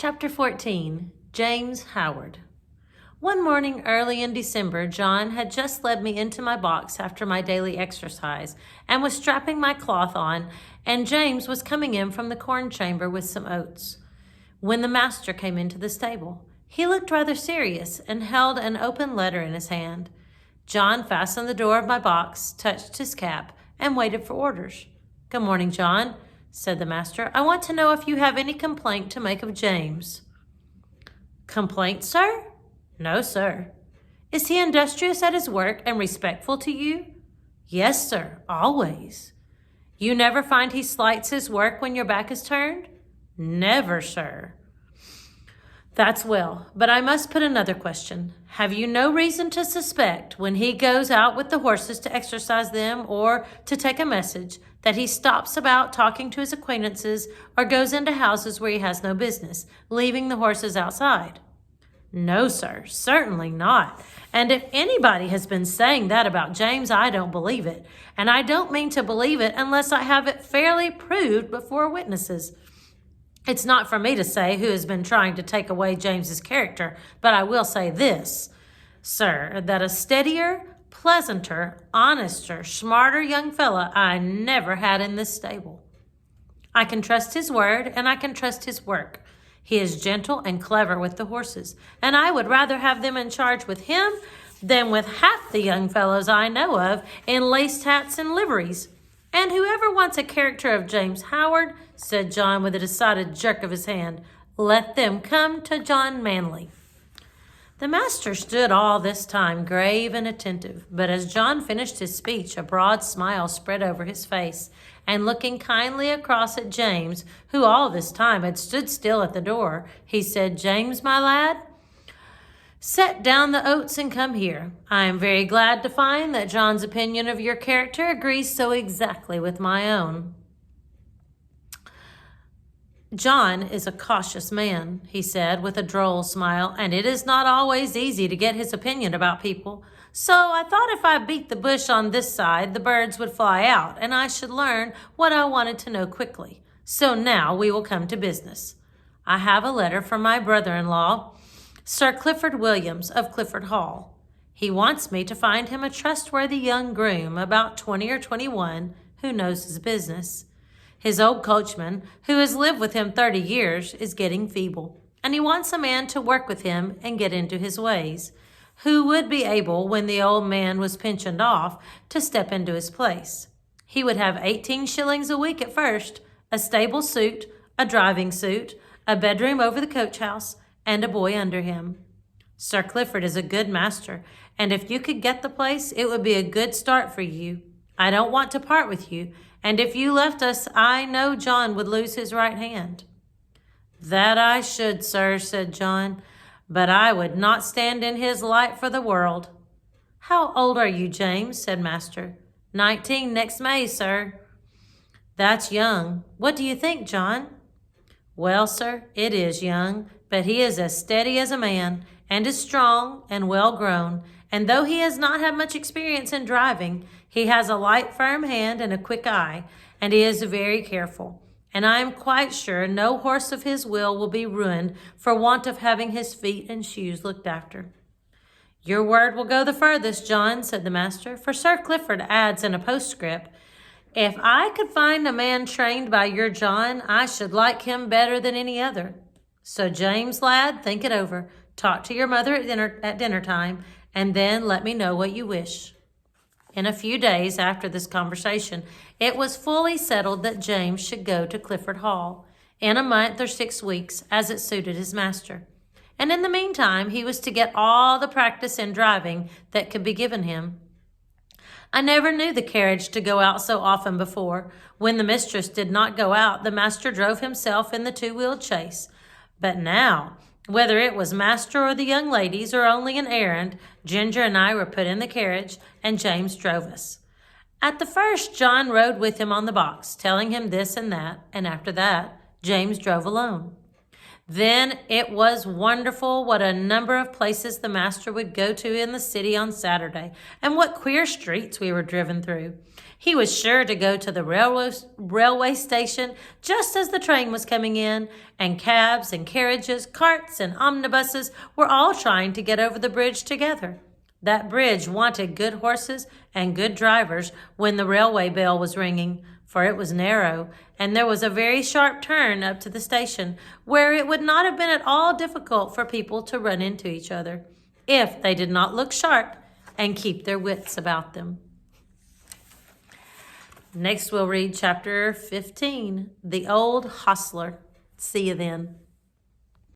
Chapter 14, James Howard. One morning early in December, John had just led me into my box after my daily exercise and was strapping my cloth on, and James was coming in from the corn chamber with some oats. When the master came into the stable, he looked rather serious and held an open letter in his hand. John fastened the door of my box, touched his cap, and waited for orders. "Good morning, John," said the master. "I want to know if you have any complaint to make of James." "Complaint, sir?" "No, sir." "Is he industrious at his work and respectful to you?" "Yes, sir, always." "You never find he slights his work when your back is turned?" "Never, sir." "That's well, but I must put another question. Have you no reason to suspect when he goes out with the horses to exercise them or to take a message that he stops about talking to his acquaintances or goes into houses where he has no business, leaving the horses outside?" "No, sir, certainly not. And if anybody has been saying that about James, I don't believe it. And I don't mean to believe it unless I have it fairly proved before witnesses. It's not for me to say who has been trying to take away James's character, but I will say this, sir, that a steadier, pleasanter, honester, smarter young fellow I never had in this stable. I can trust his word, and I can trust his work. He is gentle and clever with the horses, and I would rather have them in charge with him than with half the young fellows I know of in laced hats and liveries. And whoever wants a character of James Howard," said John with a decided jerk of his hand, "let them come to John Manley." The master stood all this time grave and attentive, but as John finished his speech, a broad smile spread over his face, and looking kindly across at James, who all this time had stood still at the door, he said, "James, my lad, set down the oats and come here. I am very glad to find that John's opinion of your character agrees so exactly with my own." "John is a cautious man," he said with a droll smile, "and it is not always easy to get his opinion about people. So I thought if I beat the bush on this side, the birds would fly out, and I should learn what I wanted to know quickly. So now we will come to business. I have a letter from my brother-in-law, Sir Clifford Williams of Clifford Hall. He wants me to find him a trustworthy young groom, about 20 or 21, who knows his business. His old coachman, who has lived with him 30 years, is getting feeble, and he wants a man to work with him and get into his ways, who would be able, when the old man was pensioned off, to step into his place. He would have 18 shillings a week at first, a stable suit, a driving suit, a bedroom over the coach house, and a boy under him. Sir Clifford is a good master, and if you could get the place, it would be a good start for you. I don't want to part with you, and if you left us, I know John would lose his right hand." "That I should, sir," said John, "but I would not stand in his light for the world." "How old are you, James?" said master. 19 next May, sir." "That's young. What do you think, John?" "Well, sir, it is young, but he is as steady as a man, and is strong and well grown, and though he has not had much experience in driving, he has a light, firm hand and a quick eye, and he is very careful, and I am quite sure no horse of his will be ruined for want of having his feet and shoes looked after." "Your word will go the furthest, John," said the master, for Sir Clifford adds in a postscript, "If I could find a man trained by your John, I should like him better than any other. So, James, lad, think it over. Talk to your mother at dinner time, and then let me know what you wish." In a few days after this conversation, it was fully settled that James should go to Clifford Hall in a month or 6 weeks, as it suited his master. And in the meantime, he was to get all the practice in driving that could be given him. I never knew the carriage to go out so often before. When the mistress did not go out, the master drove himself in the two-wheeled chaise. But now, whether it was master or the young ladies or only an errand, Ginger and I were put in the carriage, and James drove us. At the first, John rode with him on the box, telling him this and that, and after that, James drove alone. Then it was wonderful what a number of places the master would go to in the city on Saturday, and what queer streets we were driven through. He was sure to go to the railway station just as the train was coming in, and cabs and carriages, carts and omnibuses were all trying to get over the bridge together. That bridge wanted good horses and good drivers when the railway bell was ringing, for it was narrow, and there was a very sharp turn up to the station, where it would not have been at all difficult for people to run into each other, if they did not look sharp and keep their wits about them. Next we'll read chapter 15, The Old Hostler. See you then.